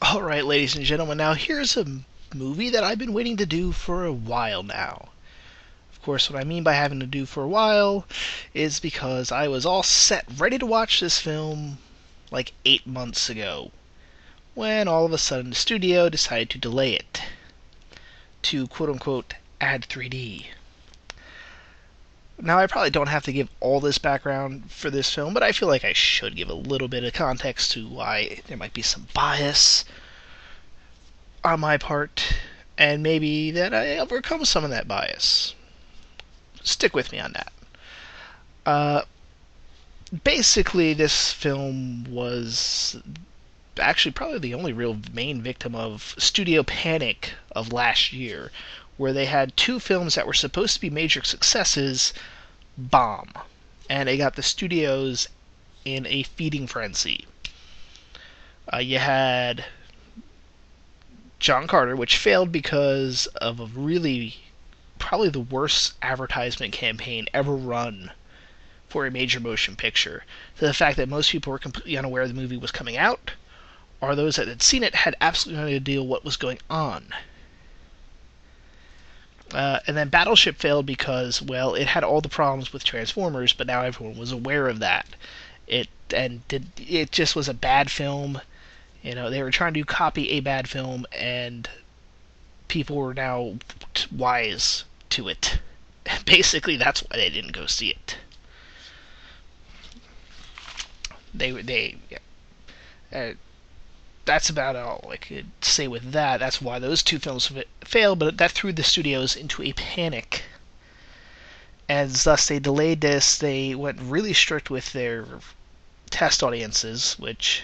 Alright, ladies and gentlemen, now here's a movie that I've been waiting to do for a while now. Of course, what I mean by having to do for a while is because I was all set, ready to watch this film like 8 months ago, when all of a sudden the studio decided to delay it to quote unquote add 3D. Now, I probably don't have to give all this background for this film, but I feel like I should give a little bit of context to why there might be some bias on my part, and maybe that I overcome some of that bias. Stick with me on that. Uh, Basically, this film was actually probably the only real main victim of studio panic of last year, where they had two films that were supposed to be major successes bomb, and they got the studios in a feeding frenzy. You had John Carter, which failed because of a really probably the worst advertisement campaign ever run for a major motion picture. To the fact that most people were completely unaware the movie was coming out, or those that had seen it had absolutely no idea what was going on. And then Battleship failed because, well, it had all the problems with Transformers, but now everyone was aware of that. It just was a bad film. You know, they were trying to copy a bad film, and people were now wise to it. Basically, that's why they didn't go see it. That's about all I could say with that. That's why those two films failed, but that threw the studios into a panic. As thus they delayed this, they went really strict with their test audiences, which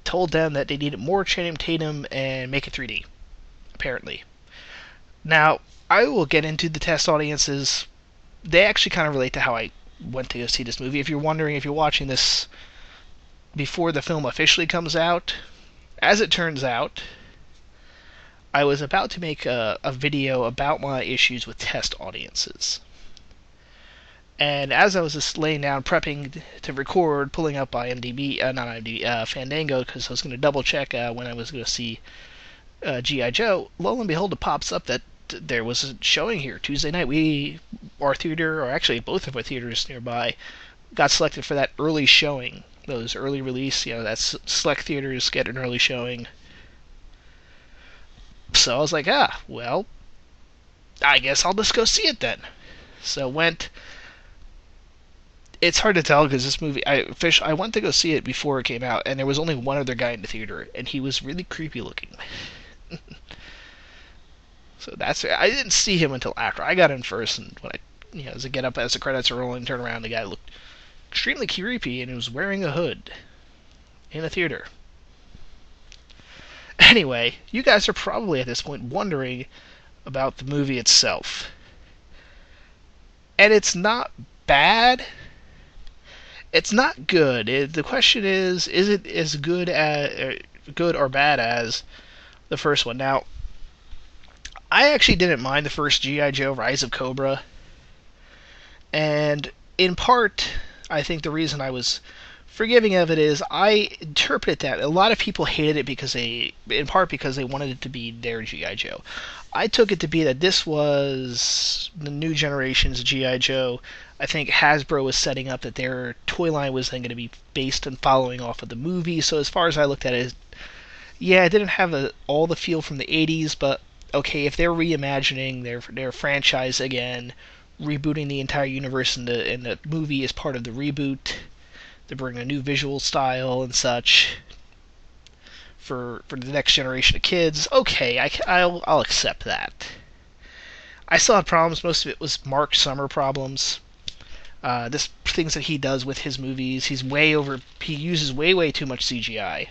told them that they needed more Channing Tatum and make it 3D, apparently. Now, I will get into the test audiences. They actually kind of relate to how I went to go see this movie. If you're wondering, if you're watching this before the film officially comes out, as it turns out, I was about to make a video about my issues with test audiences. And as I was just laying down, prepping to record, pulling up Fandango, because I was going to double check when I was going to see G.I. Joe, lo and behold, it pops up that there was a showing here Tuesday night. Our theater, or actually both of our theaters nearby, got selected for that early showing. Those early release, that's select theaters get an early showing. So I was like, well, I guess I'll just go see it then. So went. It's hard to tell because this movie, I went to go see it before it came out, and there was only one other guy in the theater, and he was really creepy looking. So I didn't see him until after I got in first, and when as I get up as the credits are rolling, turn around, the guy looked extremely creepy, and he was wearing a hood in a theater. Anyway, you guys are probably at this point wondering about the movie itself. And it's not bad. It's not good. The question is it as good or bad as the first one? Now, I actually didn't mind the first G.I. Joe Rise of Cobra. And in part, I think the reason I was forgiving of it is I interpret that a lot of people hated it in part because they wanted it to be their G.I. Joe. I took it to be that this was the new generation's G.I. Joe. I think Hasbro was setting up that their toy line was then going to be based and following off of the movie. So as far as I looked at it, it didn't have all the feel from the 80s, but okay, if they're reimagining their franchise again, rebooting the entire universe, and the movie is part of the reboot, they bring a new visual style and such for the next generation of kids. Okay, I'll accept that. I still had problems. Most of it was Mark Summer problems. This things that he does with his movies. He uses way too much CGI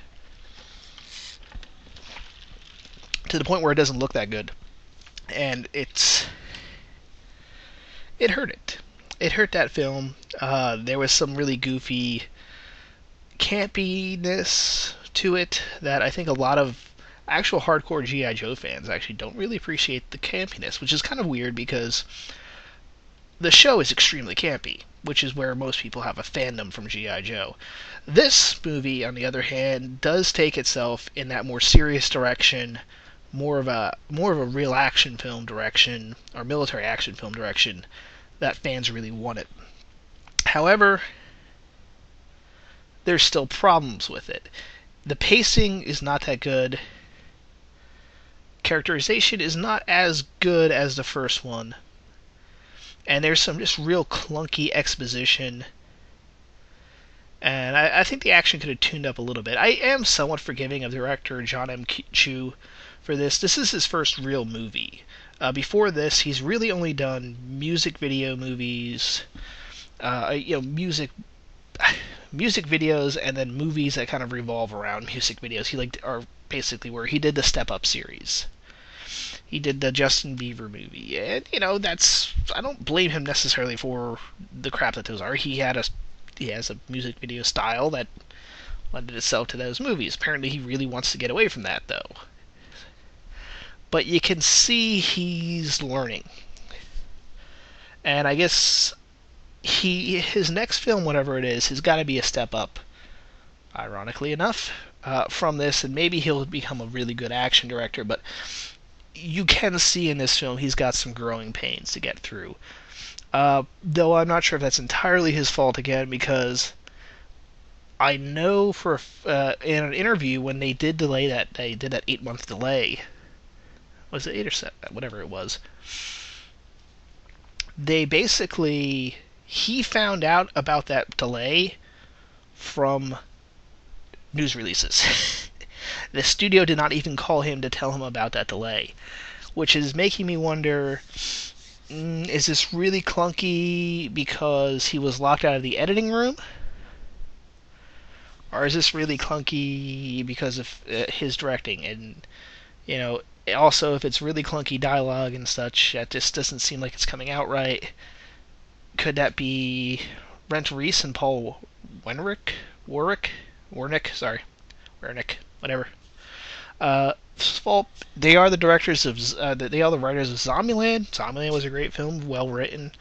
to the point where it doesn't look that good, and it hurt it. It hurt that film. There was some really goofy campiness to it that I think a lot of actual hardcore G.I. Joe fans actually don't really appreciate the campiness, which is kind of weird because the show is extremely campy, which is where most people have a fandom from G.I. Joe. This movie, on the other hand, does take itself in that more serious direction, more of a real action film direction, or military action film direction, that fans really wanted. However, there's still problems with it. The pacing is not that good. Characterization is not as good as the first one. And there's some just real clunky exposition. And I think the action could have tuned up a little bit. I am somewhat forgiving of director John M. Chu for this. This is his first real movie. Before this, he's really only done music video movies, music videos, and then movies that kind of revolve around music videos. He are basically where he did the Step Up series. He did the Justin Bieber movie, and I don't blame him necessarily for the crap that those are. He has a music video style that lended itself to those movies. Apparently, he really wants to get away from that, though. But you can see he's learning, and I guess his next film, whatever it is, has got to be a step up. Ironically enough, from this, and maybe he'll become a really good action director, but you can see in this film he's got some growing pains to get through. Though I'm not sure if that's entirely his fault again, because I know in an interview when they did that 8-month delay. Was it 8 or 7? Whatever it was. He found out about that delay from news releases. The studio did not even call him to tell him about that delay, which is making me wonder, is this really clunky because he was locked out of the editing room? Or is this really clunky because of his directing? And, also if it's really clunky dialogue and such, that just doesn't seem like it's coming out right. Could that be Brent Reese and Paul Wernick, whatever. Fault. They are the directors of. They are the writers of Zombieland. Zombieland was a great film, well written.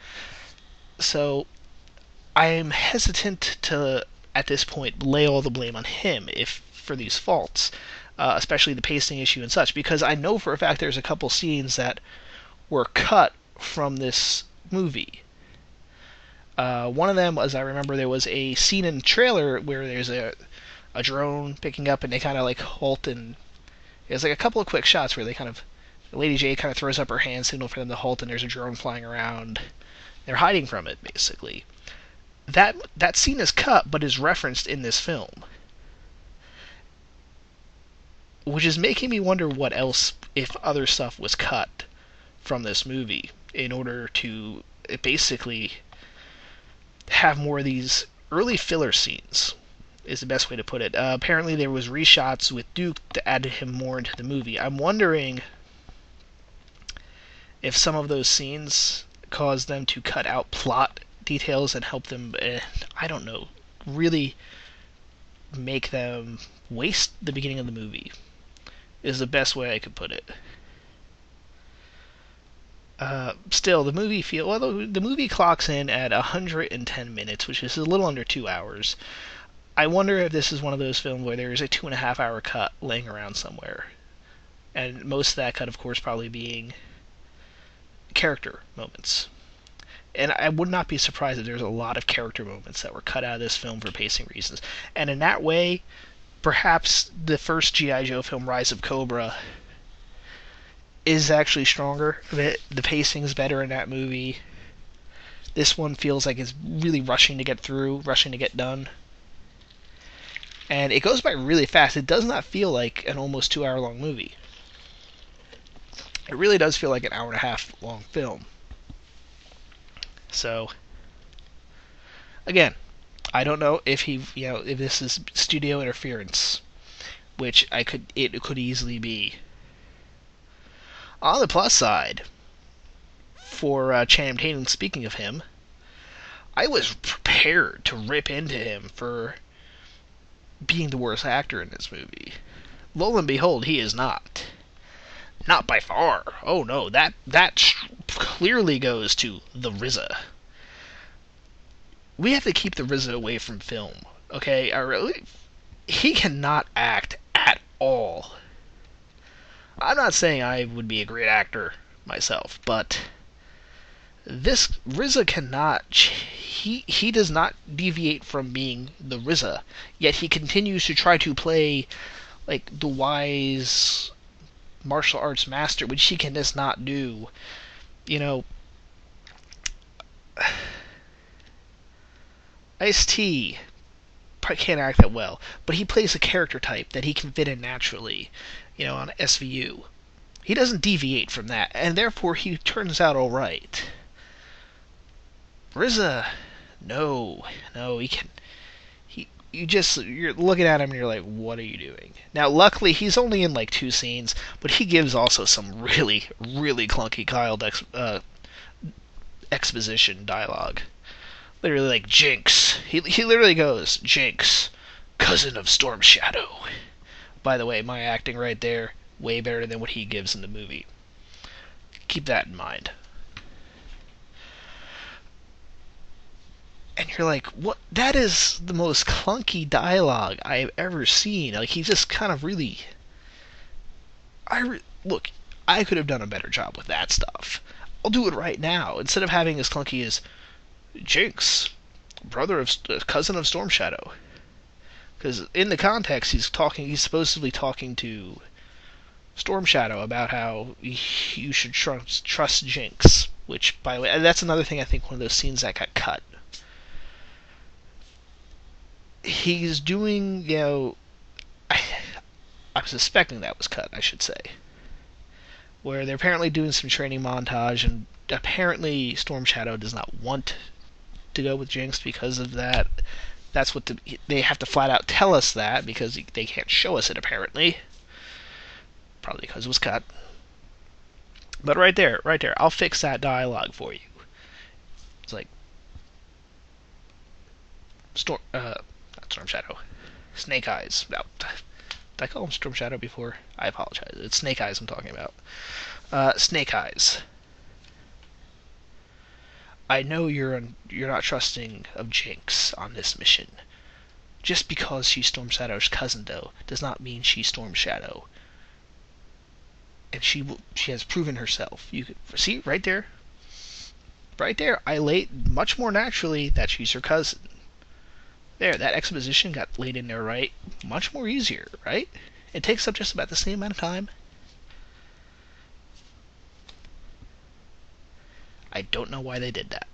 So, I'm hesitant to, at this point, lay all the blame on him for these faults, especially the pacing issue and such, because I know for a fact there's a couple scenes that were cut from this movie. One of them, as I remember, there was a scene in the trailer where there's a drone picking up and they kind of halt, and there's a couple of quick shots where Lady J kind of throws up her hand signal for them to halt, and there's a drone flying around. They're hiding from it, basically. That scene is cut, but is referenced in this film, which is making me wonder what else, if other stuff was cut from this movie in order to basically have more of these early filler scenes, is the best way to put it. Apparently there was reshots with Duke to add him more into the movie. I'm wondering if some of those scenes caused them to cut out plot details and help them, I don't know, really make them waste the beginning of the movie, is the best way I could put it. Still, the movie clocks in at 110 minutes, which is a little under 2 hours. I wonder if this is one of those films where there is a 2.5 hour cut laying around somewhere. And most of that cut, of course, probably being character moments. And I would not be surprised if there's a lot of character moments that were cut out of this film for pacing reasons. And in that way, perhaps the first G.I. Joe film, Rise of Cobra, is actually stronger. The pacing is better in that movie. This one feels like it's really rushing to get through, rushing to get done. And it goes by really fast. It does not feel like an almost 2 hour long movie. It really does feel like an hour and a half long film. So, again, I don't know if if this is studio interference, which it could easily be. On the plus side, for Channing Tatum, speaking of him, I was prepared to rip into him for being the worst actor in this movie. Lo and behold, he is not. Not by far. Oh no, that clearly goes to the RZA. we have to keep the RZA away from film. Okay, he cannot act at all. I'm not saying I would be a great actor myself, but this RZA cannot. He does not deviate from being the RZA, yet he continues to try to play like the wise martial arts master, which he can just not do. You know, Ice-T can't act that well, but he plays a character type that he can fit in naturally, on SVU. He doesn't deviate from that, and therefore he turns out alright. RZA, no, he can. You're looking at him and you're like, what are you doing? Now, luckily, he's only in like 2 scenes, but he gives also some really, really clunky exposition dialogue. Literally like, Jinx. He literally goes, Jinx, cousin of Storm Shadow. By the way, my acting right there, way better than what he gives in the movie. Keep that in mind. And you're like, what? That is the most clunky dialogue I've ever seen. Like, he just kind of really... Look, I could have done a better job with that stuff. I'll do it right now. Instead of having as clunky as Jinx, cousin of Storm Shadow. Because in the context, he's supposedly talking to Storm Shadow about how you should trust Jinx. Which, by the way, that's another thing I think one of those scenes that got cut. He's doing, I'm suspecting that was cut, I should say. Where they're apparently doing some training montage, and apparently Storm Shadow does not want to go with Jinx because of that. That's what they have to flat out tell us that, because they can't show us it, apparently. Probably because it was cut. But right there, I'll fix that dialogue for you. It's like, not Storm Shadow. Snake Eyes. No, did I call him Storm Shadow before? I apologize. It's Snake Eyes I'm talking about. Snake Eyes. I know you're not trusting of Jinx on this mission. Just because she's Storm Shadow's cousin, though, does not mean she's Storm Shadow. And she has proven herself. You can see right there. Right there, I laid much more naturally that she's her cousin. There, that exposition got laid in there right. Much more easier, right? It takes up just about the same amount of time. I don't know why they did that.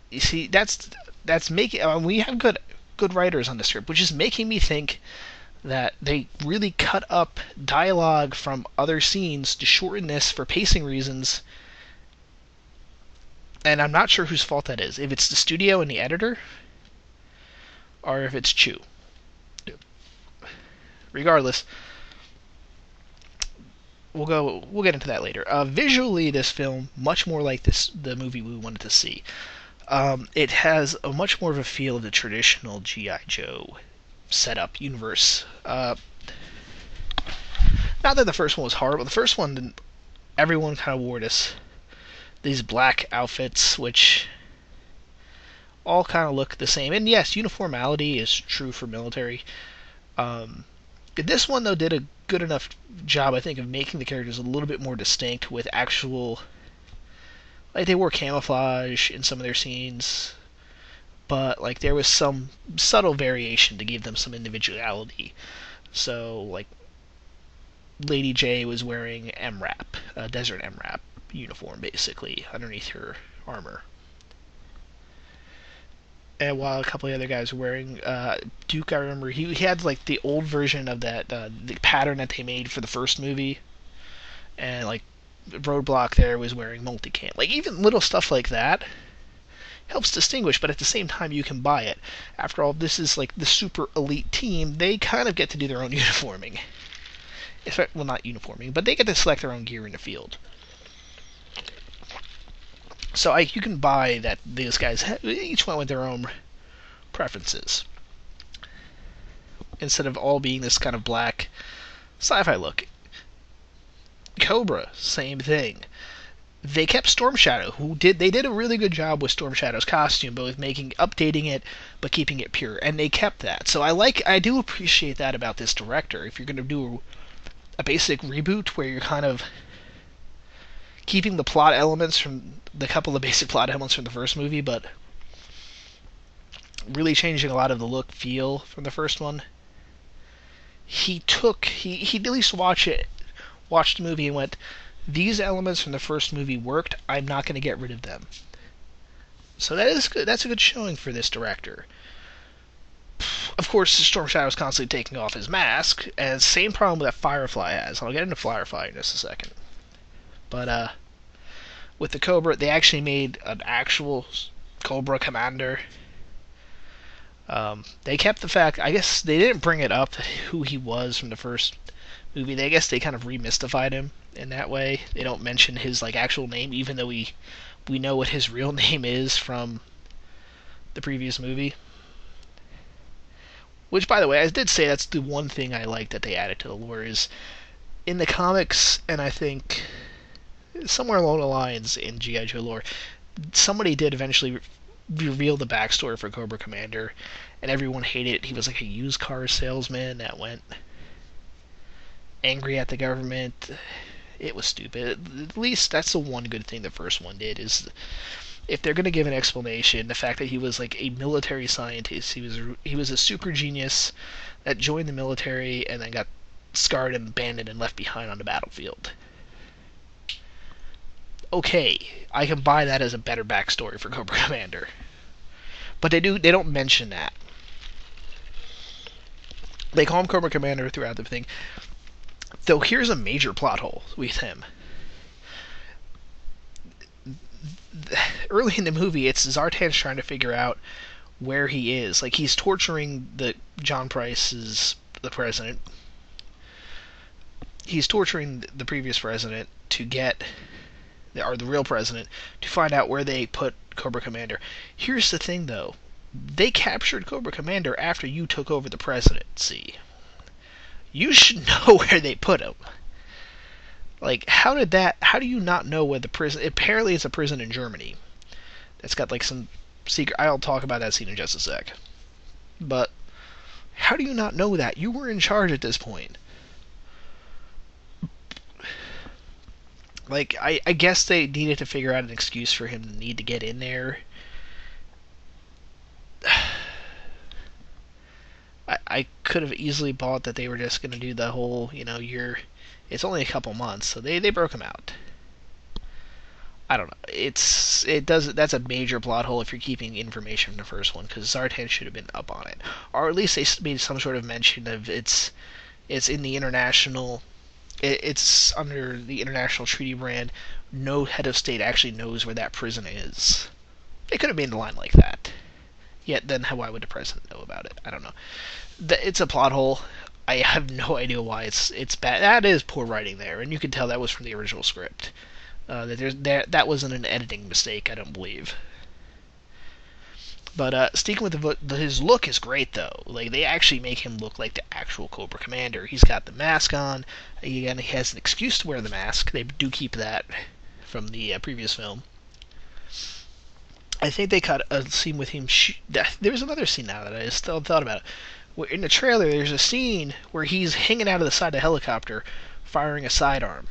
You see, that's making. We have good writers on the script, which is making me think that they really cut up dialogue from other scenes to shorten this for pacing reasons. And I'm not sure whose fault that is. If it's the studio and the editor, or if it's Chew. Regardless, we'll get into that later. Visually, this film much more like the movie we wanted to see. It has a much more of a feel of the traditional G.I. Joe setup universe. Not that the first one was horrible. The first one, everyone kind of wore these black outfits, which all kind of look the same. And yes, uniformity is true for military. This one, though, did a good enough job, I think, of making the characters a little bit more distinct with actual... Like, they wore camouflage in some of their scenes, but, like, there was some subtle variation to give them some individuality. So, like, Lady J was wearing MRAP, a Desert MRAP uniform, basically, underneath her armor. And while a couple of the other guys were wearing Duke, I remember he had like the old version of that the pattern that they made for the first movie, and like Roadblock there was wearing multicam. Like, even little stuff like that helps distinguish, but at the same time you can buy it. After all, this is like the super elite team. They kind of get to do their own uniforming. Well, not uniforming, but they get to select their own gear in the field. So you can buy that these guys each went with their own preferences, instead of all being this kind of black sci-fi look. Cobra, same thing. They kept Storm Shadow, they did a really good job with Storm Shadow's costume, both updating it but keeping it pure, and they kept that. So I do appreciate that about this director. If you're going to do a basic reboot where you're kind of keeping the plot elements from the couple of basic plot elements from the first movie, but really changing a lot of the look feel from the first one. He at least watched the movie and went, these elements from the first movie worked, I'm not going to get rid of them. So that is good. That's a good showing for this director. Of course, Storm Shadow's constantly taking off his mask, and same problem that Firefly has. I'll get into Firefly in just a second. But with the Cobra, they actually made an actual Cobra commander. They kept the fact, I guess they didn't bring it up who he was from the first movie. I guess they kind of remystified him in that way. They don't mention his actual name, even though we know what his real name is from the previous movie. Which, by the way, I did say that's the one thing I like that they added to the lore is in the comics, and I think somewhere along the lines in G.I. Joe lore, somebody did eventually reveal the backstory for Cobra Commander, and everyone hated it. He was like a used car salesman that went angry at the government. It was stupid. At least that's the one good thing the first one did, is if they're going to give an explanation, the fact that he was like a military scientist, he was a super genius that joined the military and then got scarred and abandoned and left behind on the battlefield. Okay, I can buy that as a better backstory for Cobra Commander. But they don't mention that. They call him Cobra Commander throughout the thing. Though here's a major plot hole with him. Early in the movie, it's Zartan's trying to figure out where he is. Like, he's torturing John Price's the president. He's torturing the previous president to get, or the real president, to find out where they put Cobra Commander. Here's the thing, though. They captured Cobra Commander after you took over the presidency. You should know where they put him. Like, how do you not know where the prison... Apparently it's a prison in Germany. It's got, like, some secret... I'll talk about that scene in just a sec. But, how do you not know that? You were in charge at this point. Like, I guess they needed to figure out an excuse for him to need to get in there. I could have easily bought that they were just going to do the whole, it's only a couple months, so they broke him out. I don't know. That's a major plot hole if you're keeping information from the first one, because Zartan should have been up on it. Or at least they made some sort of mention of it's in the international... It's under the international treaty brand. No head of state actually knows where that prison is. They could have made a line like that. Yet then, why would the president know about it? I don't know. It's a plot hole. I have no idea why it's bad. That is poor writing there, and you can tell that was from the original script. That wasn't an editing mistake, I don't believe. But sticking with his look is great, though. Like, they actually make him look like the actual Cobra Commander. He's got the mask on. Again, he has an excuse to wear the mask. They do keep that from the previous film. I think they cut a scene with him. There's another scene now that I just thought about it. In the trailer, there's a scene where he's hanging out of the side of the helicopter, firing a sidearm.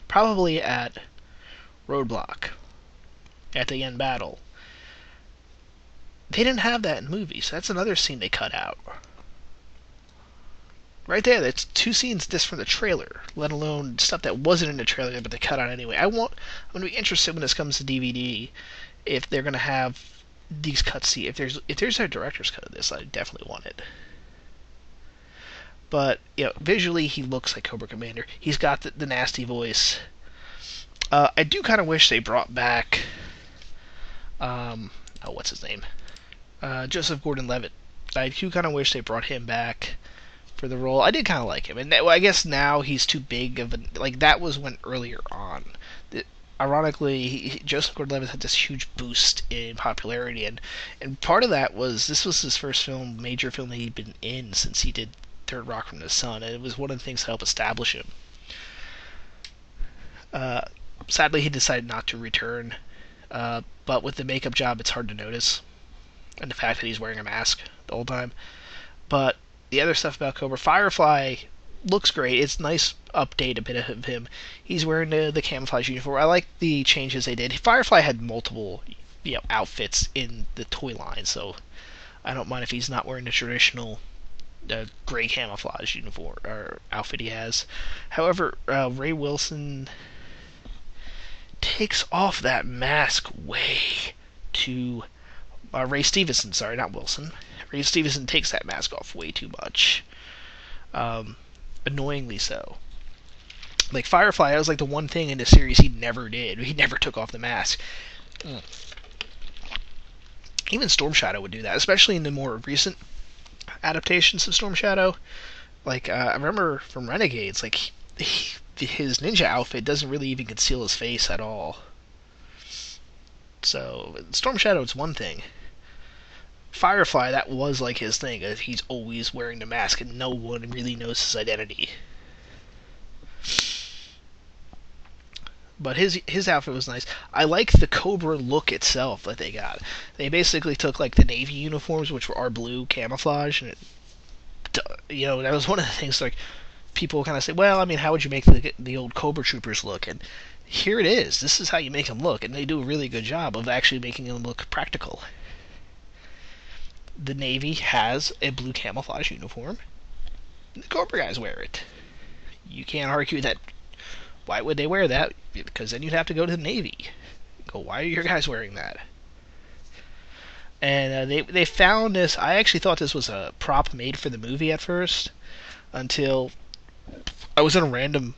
Probably at Roadblock, at the end battle. They didn't have that in the movie, so that's another scene they cut out. Right there, that's two scenes just from the trailer, let alone stuff that wasn't in the trailer, but they cut out anyway. I'm going to be interested when this comes to DVD, if they're going to have these cutscenes. If there's a director's cut of this, I definitely want it. But, visually, he looks like Cobra Commander. He's got the nasty voice. I do kind of wish they brought back... what's his name? Joseph Gordon-Levitt. I do kind of wish they brought him back for the role. I did kind of like him, and I guess now he's too big of that was when earlier on. Ironically, Joseph Gordon-Levitt had this huge boost in popularity, and part of that was this was his first major film that he'd been in since he did Third Rock from the Sun, and it was one of the things to help establish him. Sadly, he decided not to return. But with the makeup job, it's hard to notice, and the fact that he's wearing a mask the whole time. But the other stuff about Cobra, Firefly looks great. It's nice update a bit of him. He's wearing the camouflage uniform. I like the changes they did. Firefly had multiple outfits in the toy line, so I don't mind if he's not wearing the traditional gray camouflage uniform or outfit he has. However, Ray Wilson takes off that mask way too. Ray Stevenson, sorry, not Wilson. Ray Stevenson takes that mask off way too much. Annoyingly so. Like Firefly, that was like the one thing in the series he never did. He never took off the mask. Even Storm Shadow would do that, especially in the more recent adaptations of Storm Shadow. Like I remember from Renegades, like his ninja outfit doesn't really even conceal his face at all. So Storm Shadow is one thing. Firefly, that was like his thing. He's always wearing the mask and no one really knows his identity. But his outfit was nice. I like the Cobra look itself that they got. They basically took like the Navy uniforms, which were our blue camouflage, and that was one of the things like people kind of say, well, I mean, how would you make the old Cobra Troopers look? And here it is. This is how you make them look, and they do a really good job of actually making them look practical. The Navy has a blue camouflage uniform. The Cobra guys wear it. You can't argue that. Why would they wear that? Because then you'd have to go to the Navy. Go, why are your guys wearing that? And they found this. I actually thought this was a prop made for the movie at first, until I was in a random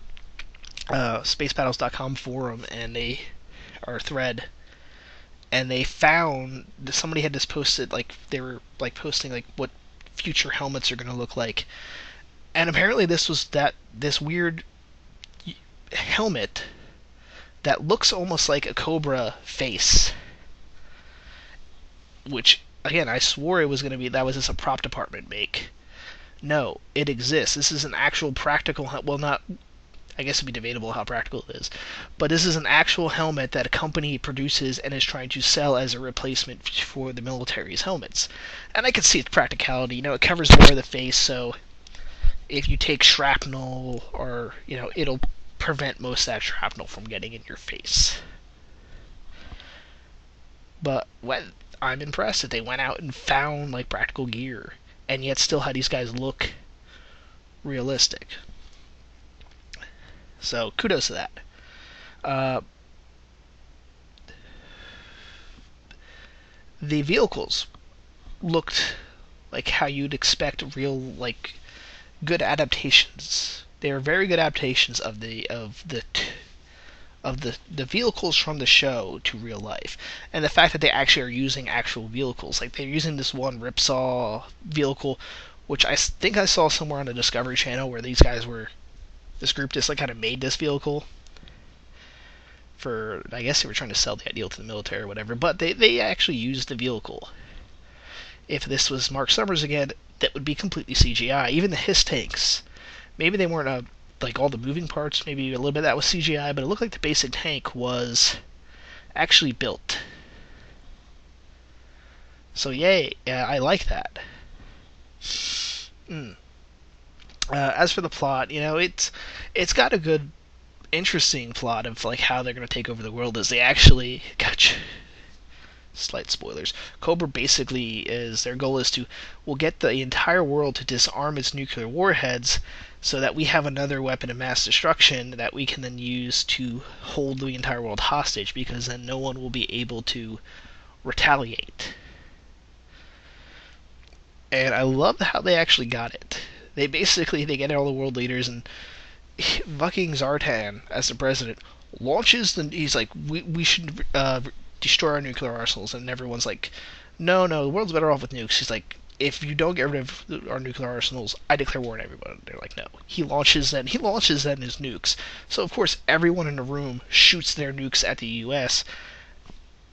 spacebattles.com forum or thread, and they found that somebody had just posted, like, they were like posting like what future helmets are going to look like, and apparently this was this weird helmet that looks almost like a Cobra face, which again I swore it was going to be that was just a prop department make. No, it exists. This is an actual practical, well, not, I guess it'd be debatable how practical it is, but this is an actual helmet that a company produces and is trying to sell as a replacement for the military's helmets. And I can see its practicality. It covers more of the face, so if you take shrapnel, or it'll prevent most of that shrapnel from getting in your face. But I'm impressed that they went out and found like practical gear, and yet still had these guys look realistic. So kudos to that. The vehicles looked like how you'd expect real, like, good adaptations. They are very good adaptations of the vehicles from the show to real life, and the fact that they actually are using actual vehicles. Like, they're using this one Ripsaw vehicle, which I think I saw somewhere on the Discovery Channel, where this group just like kind of made this vehicle for, I guess they were trying to sell the idea to the military or whatever, but they actually used the vehicle. If this was Mark Summers again, that would be completely CGI. Even the HISS tanks, maybe they weren't like all the moving parts, maybe a little bit of that was CGI, but it looked like the basic tank was actually built. So yay, I like that. As for the plot, it's got a good, interesting plot of like how they're going to take over the world. As they actually, slight spoilers. Cobra basically their goal is to, we'll get the entire world to disarm its nuclear warheads, so that we have another weapon of mass destruction that we can then use to hold the entire world hostage, because then no one will be able to retaliate. And I love how they actually got it. They get all the world leaders, and fucking Zartan, as the president, launches he's like, we should destroy our nuclear arsenals, and everyone's like, no, the world's better off with nukes. He's like, if you don't get rid of our nuclear arsenals, I declare war on everyone. They're like, no. He launches then his nukes. So of course everyone in the room shoots their nukes at the U.S.,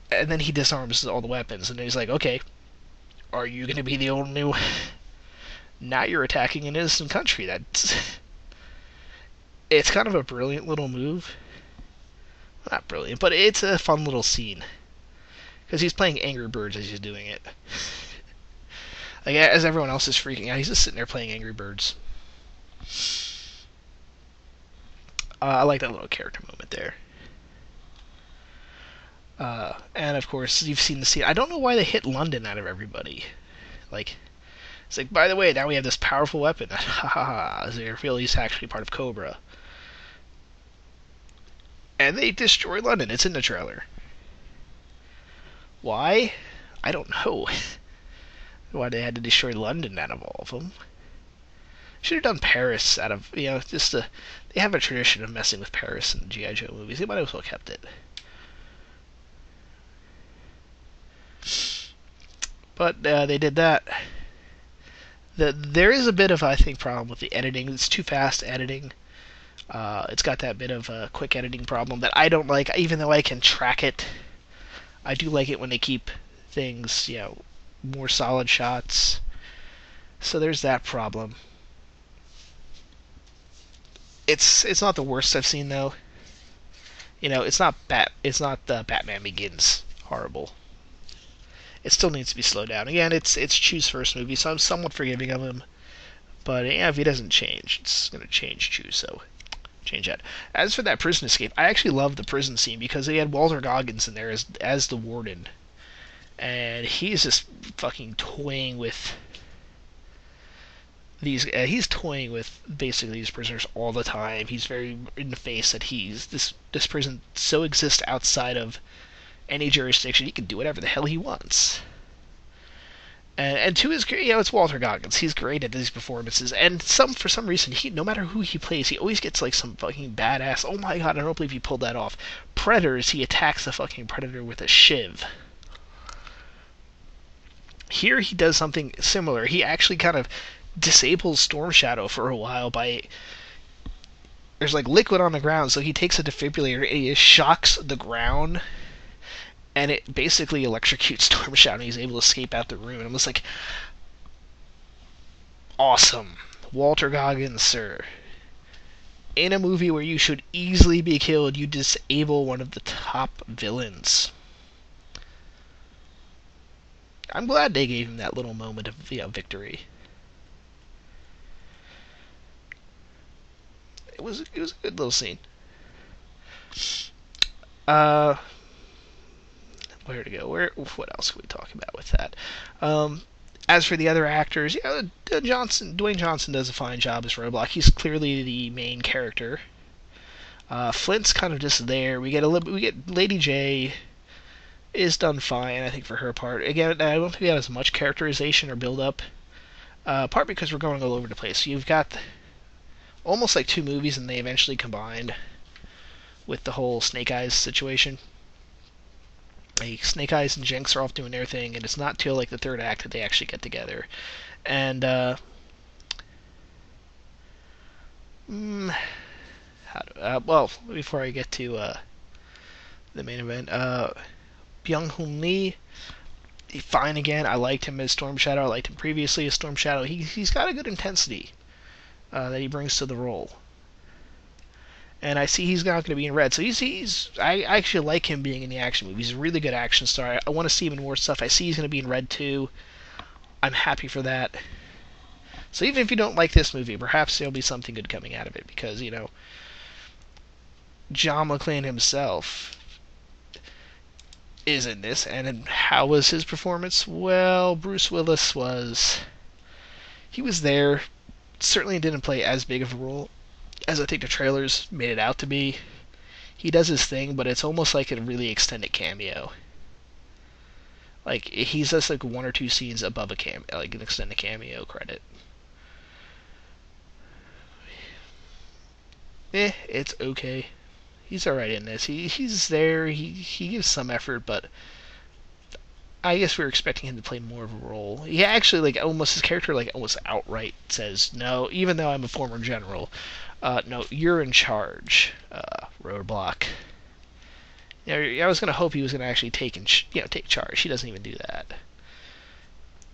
and then he disarms all the weapons, and he's like, okay, are you going to be the only one? Now you're attacking an innocent country. It's kind of a brilliant little move. Not brilliant, but it's a fun little scene because he's playing Angry Birds as he's doing it. Like as everyone else is freaking out, he's just sitting there playing Angry Birds. I like that little character moment there. And of course, you've seen the scene. I don't know why they hit London out of everybody. Like, it's like, by the way, now we have this powerful weapon. Ha ha ha. They reveal he's actually part of Cobra. And they destroy London. It's in the trailer. Why? I don't know. Why they had to destroy London out of all of them. Should have done Paris out of, just they have a tradition of messing with Paris in the G.I. Joe movies. They might as well kept it. But they did that. There is a bit of, I think, problem with the editing. It's too fast editing. It's got that bit of a quick editing problem that I don't like, even though I can track it. I do like it when they keep things, more solid shots. So there's that problem. It's not the worst I've seen though. It's not Batman Begins horrible. It still needs to be slowed down. Again, it's Chu's first movie, so I'm somewhat forgiving of him. But if he doesn't change, it's gonna change Chu. So change that. As for that prison escape, I actually love the prison scene because they had Walter Goggins in there as the warden, and he's just fucking toying with these. He's toying with basically these prisoners all the time. He's very in the face that this prison so exists outside of any jurisdiction. He can do whatever the hell he wants. And to his, it's Walter Goggins. He's great at these performances, and for some reason, no matter who he plays, he always gets like some fucking badass. Oh my god, I don't believe he pulled that off. Predators, he attacks the fucking predator with a shiv. Here he does something similar. He actually kind of disables Storm Shadow for a while by there's like liquid on the ground, so he takes a defibrillator and he shocks the ground. And it basically electrocutes Storm Shadow, and he's able to escape out the room. And I'm just like, awesome. Walter Goggins, sir. In a movie where you should easily be killed, you disable one of the top villains. I'm glad they gave him that little moment of victory. It was a good little scene. Where to go? What else can we talk about with that? As for the other actors, Dwayne Johnson does a fine job as Roadblock. He's clearly the main character. Flint's kind of just there. We get Lady J is done fine, I think, for her part. Again, I don't think we have as much characterization or build up. Part because we're going all over the place. So you've got almost like two movies, and they eventually combined with the whole Snake Eyes situation. Snake Eyes and Jinx are off doing their thing, and it's not till like the third act that they actually get together. And well, before I get to the main event, Byung-Hun Lee, fine again. I liked him as Storm Shadow. I liked him previously as Storm Shadow. He's got a good intensity that he brings to the role. And I see he's not going to be in Red, so I actually like him being in the action movie. He's a really good action star. I want to see him in more stuff. I see he's going to be in Red too. I'm happy for that. So even if you don't like this movie, perhaps there'll be something good coming out of it, because John McClane himself is in this, and how was his performance? Well, Bruce Willis was there. Certainly didn't play as big of a role as I think the trailers made it out to be. He does his thing, but it's almost like a really extended cameo. Like, he's just like one or two scenes above like an extended cameo credit. It's okay. He's alright in this. He's there, he gives some effort, but I guess we were expecting him to play more of a role. He actually, his character, almost outright says, no, even though I'm a former general, no, you're in charge, Roadblock. I was going to hope he was going to actually take charge. He doesn't even do that.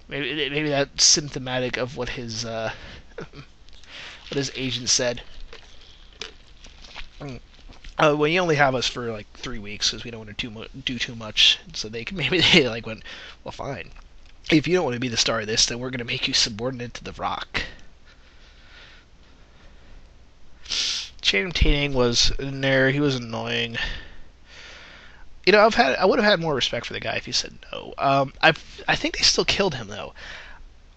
Maybe that's symptomatic of what his agent said. Well, you only have us for like 3 weeks because we don't want to do too much. So maybe they like went, well, fine. If you don't want to be the star of this, then we're going to make you subordinate to The Rock. Channing Tatum was in there. He was annoying. I would have had more respect for the guy if he said no. I think they still killed him though.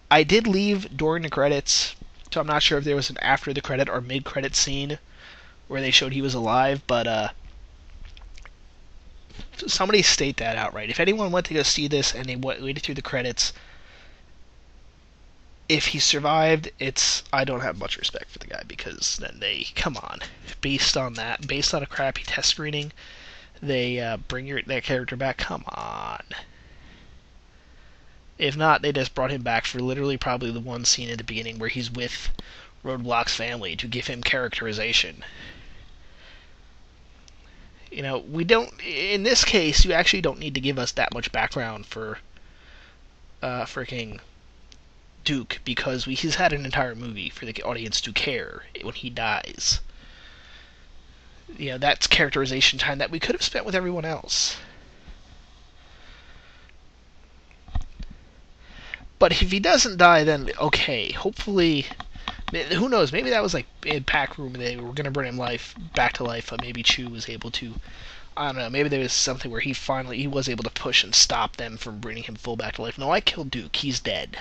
I did leave during the credits, so I'm not sure if there was an after the credit or mid credit scene where they showed he was alive, but somebody state that outright. If anyone went to go see this and they waited through the credits, if he survived, I don't have much respect for the guy, because then come on, based on a crappy test screening, they bring that character back. Come on. If not, they just brought him back for literally probably the one scene at the beginning where he's with Roadblock's family to give him characterization. We don't. In this case, you actually don't need to give us that much background for freaking Duke, because he's had an entire movie for the audience to care when he dies. That's characterization time that we could have spent with everyone else. But if he doesn't die, then okay. Hopefully, who knows? Maybe that was like in Pack Room. They were gonna bring him back to life. But maybe Chew was able to. I don't know. Maybe there was something where he was able to push and stop them from bringing him full back to life. No, I killed Duke. He's dead.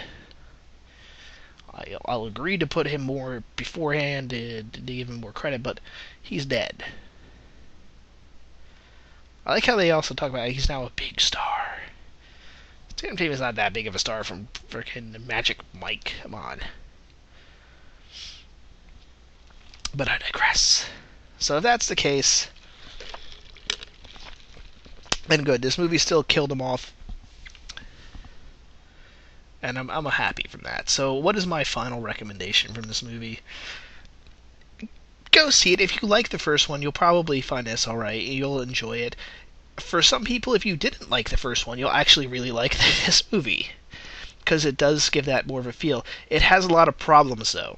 I'll agree to put him more beforehand to give him more credit, but he's dead. I like how they also talk about he's now a big star. Sam Tatum is not that big of a star from freaking Magic Mike. Come on. But I digress. So if that's the case, then good. This movie still killed him off, and I'm happy from that. So what is my final recommendation from this movie? Go see it. If you like the first one, you'll probably find this alright. You'll enjoy it. For some people, if you didn't like the first one, you'll actually really like this movie, because it does give that more of a feel. It has a lot of problems, though.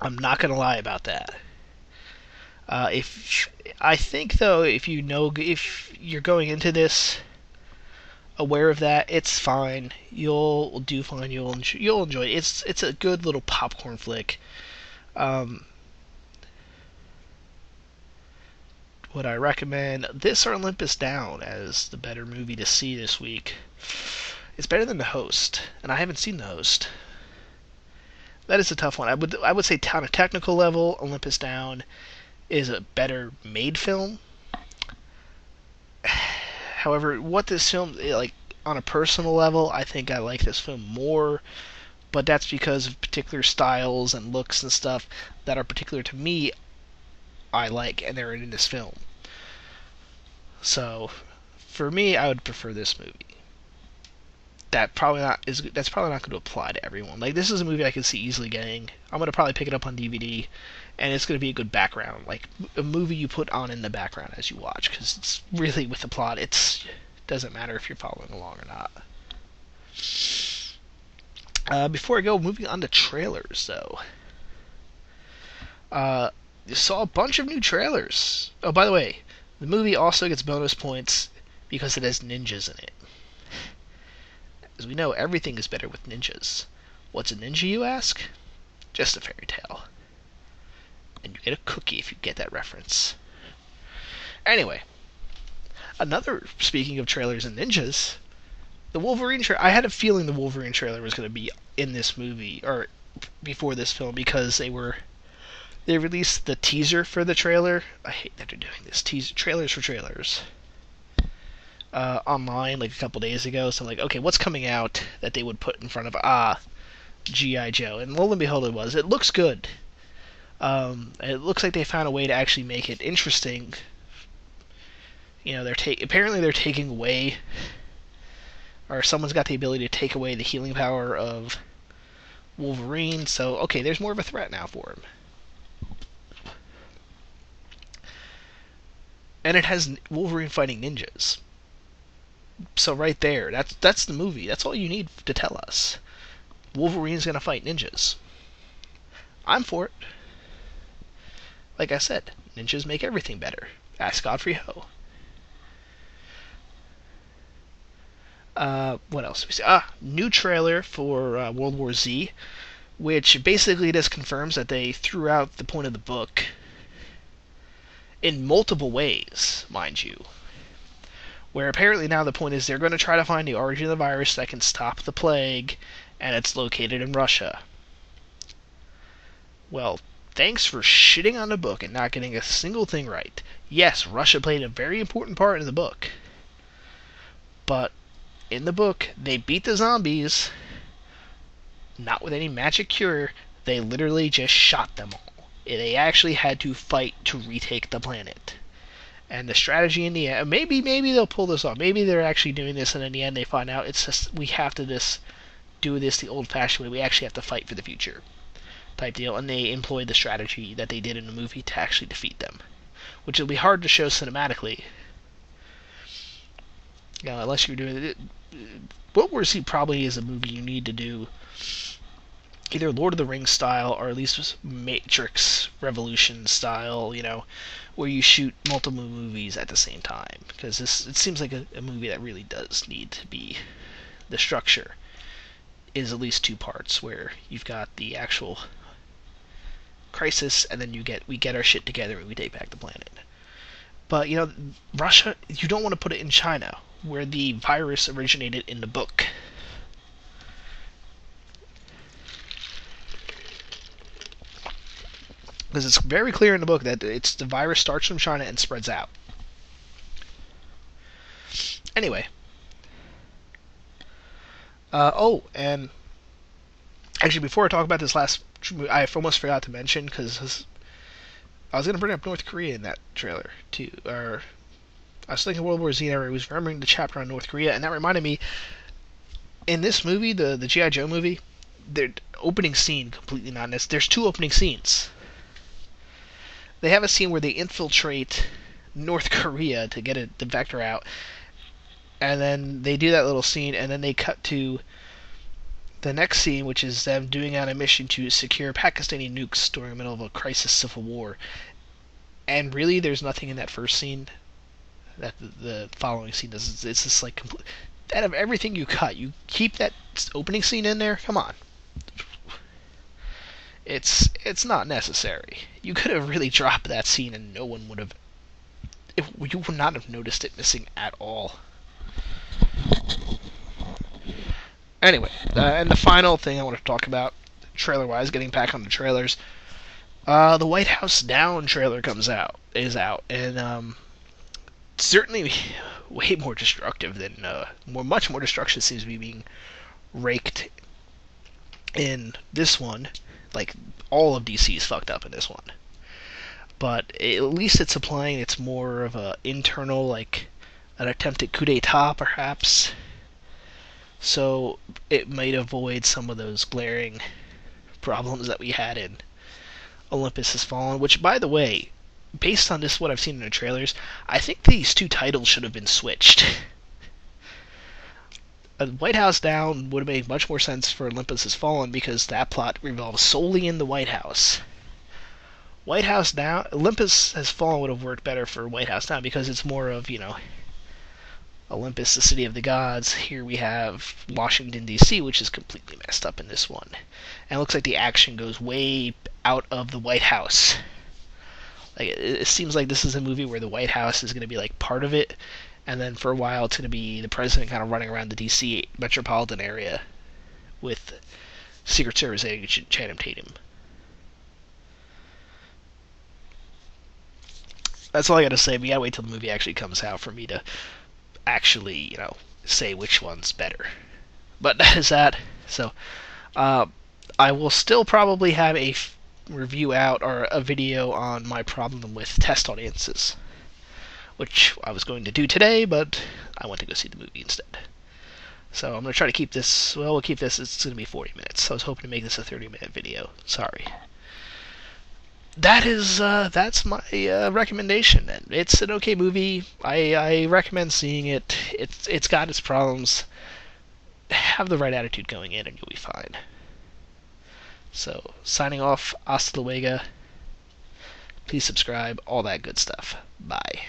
I'm not going to lie about that. I think, though, if you're going into this aware of that, it's fine. You'll do fine. You'll enjoy it. It's a good little popcorn flick. Would I recommend this or Olympus Down as the better movie to see this week? It's better than The Host, and I haven't seen The Host. That is a tough one. I would say on a technical level, Olympus Down is a better made film. However, what this film, like on a personal level, I think I like this film more, but that's because of particular styles and looks and stuff that are particular to me. I like, and they're in this film. So, for me, I would prefer this movie. That's probably not going to apply to everyone. Like, this is a movie I could see easily getting. I'm going to probably pick it up on DVD, and it's going to be a good background, like a movie you put on in the background as you watch, because it's really, with the plot, it doesn't matter if you're following along or not. Before I go, moving on to trailers, though. You saw a bunch of new trailers. Oh, by the way, the movie also gets bonus points because it has ninjas in it. As we know, everything is better with ninjas. What's a ninja, you ask? Just a fairy tale. And you get a cookie if you get that reference. Anyway, speaking of trailers and ninjas, the Wolverine trailer. I had a feeling the Wolverine trailer was going to be in this movie, or before this film, because they released the teaser for the trailer. I hate that they're doing this. Trailers for trailers. Online like a couple days ago. So I'm like, okay, what's coming out that they would put in front of G.I. Joe? And lo and behold, it looks good. It looks like they found a way to actually make it interesting. Apparently they're taking away, or someone's got the ability to take away the healing power of Wolverine. So okay, there's more of a threat now for him. And it has Wolverine fighting ninjas. So right there, that's the movie. That's all you need to tell us. Wolverine's gonna fight ninjas. I'm for it. Like I said, ninjas make everything better. Ask Godfrey Ho. What else? New trailer for World War Z, which basically just confirms that they threw out the point of the book in multiple ways, mind you. Where apparently now the point is they're going to try to find the origin of the virus that can stop the plague, and it's located in Russia. Well, thanks for shitting on the book and not getting a single thing right. Yes, Russia played a very important part in the book. But in the book, they beat the zombies, not with any magic cure. They literally just shot them all. They actually had to fight to retake the planet. And the strategy in the end, maybe they'll pull this off. Maybe they're actually doing this, and in the end they find out it's just we have to just do this the old-fashioned way. We actually have to fight for the future, type deal. And they employed the strategy that they did in the movie to actually defeat them, which will be hard to show cinematically. Unless you're doing it. World War Z probably is a movie you need to do either Lord of the Rings style or at least Matrix Revolution style, where you shoot multiple movies at the same time. Because it seems like a movie that really does need to be, the structure is at least two parts, where you've got the actual crisis, and then we get our shit together and we take back the planet. But, Russia, you don't want to put it in China, where the virus originated in the book. Because it's very clear in the book that the virus starts from China and spreads out. Anyway. And actually, before I talk about this last, I almost forgot to mention, because I was going to bring up North Korea in that trailer, too. Or I was thinking World War Z, and I was remembering the chapter on North Korea, and that reminded me, in this movie, the G.I. Joe movie, the opening scene, completely not necessary. There's two opening scenes. They have a scene where they infiltrate North Korea to get the vector out, and then they do that little scene, and then they cut to the next scene, which is them doing on a mission to secure Pakistani nukes during the middle of a crisis civil war. And really, there's nothing in that first scene that the following scene does. It's just like out of everything you cut, you keep that opening scene in there. Come on. It's not necessary. You could have really dropped that scene and no one would have... You would not have noticed it missing at all. Anyway, and the final thing I want to talk about, trailer-wise, getting back on the trailers, the White House Down trailer is out, and certainly way more destructive than... much more destruction seems to be being raked in this one. Like, all of DC is fucked up in this one. But at least it's applying, it's more of a internal, like, an attempted coup d'etat, perhaps. So it might avoid some of those glaring problems that we had in Olympus Has Fallen, which, by the way, based on what I've seen in the trailers, I think these two titles should have been switched. White House Down would have made much more sense for Olympus Has Fallen, because that plot revolves solely in the White House. White House Down, Olympus Has Fallen would have worked better for White House Down, because it's more of, Olympus, the city of the gods. Here we have Washington, D.C., which is completely messed up in this one. And it looks like the action goes way out of the White House. Like, it seems like this is a movie where the White House is going to be, like, part of it, and then for a while it's going to be the president kind of running around the D.C. metropolitan area with Secret Service agent Channing Tatum. That's all I gotta say. We gotta wait till the movie actually comes out for me to actually, say which one's better. But that is that. So, I will still probably have a review out, or a video on my problem with test audiences, which I was going to do today, but I went to go see the movie instead. So I'm going to try to keep this, we'll keep this, it's going to be 40 minutes. I was hoping to make this a 30-minute video. Sorry. That's my recommendation. It's an okay movie. I recommend seeing it. It's got its problems. Have the right attitude going in and you'll be fine. So, signing off, hasta luego. Please subscribe, all that good stuff. Bye.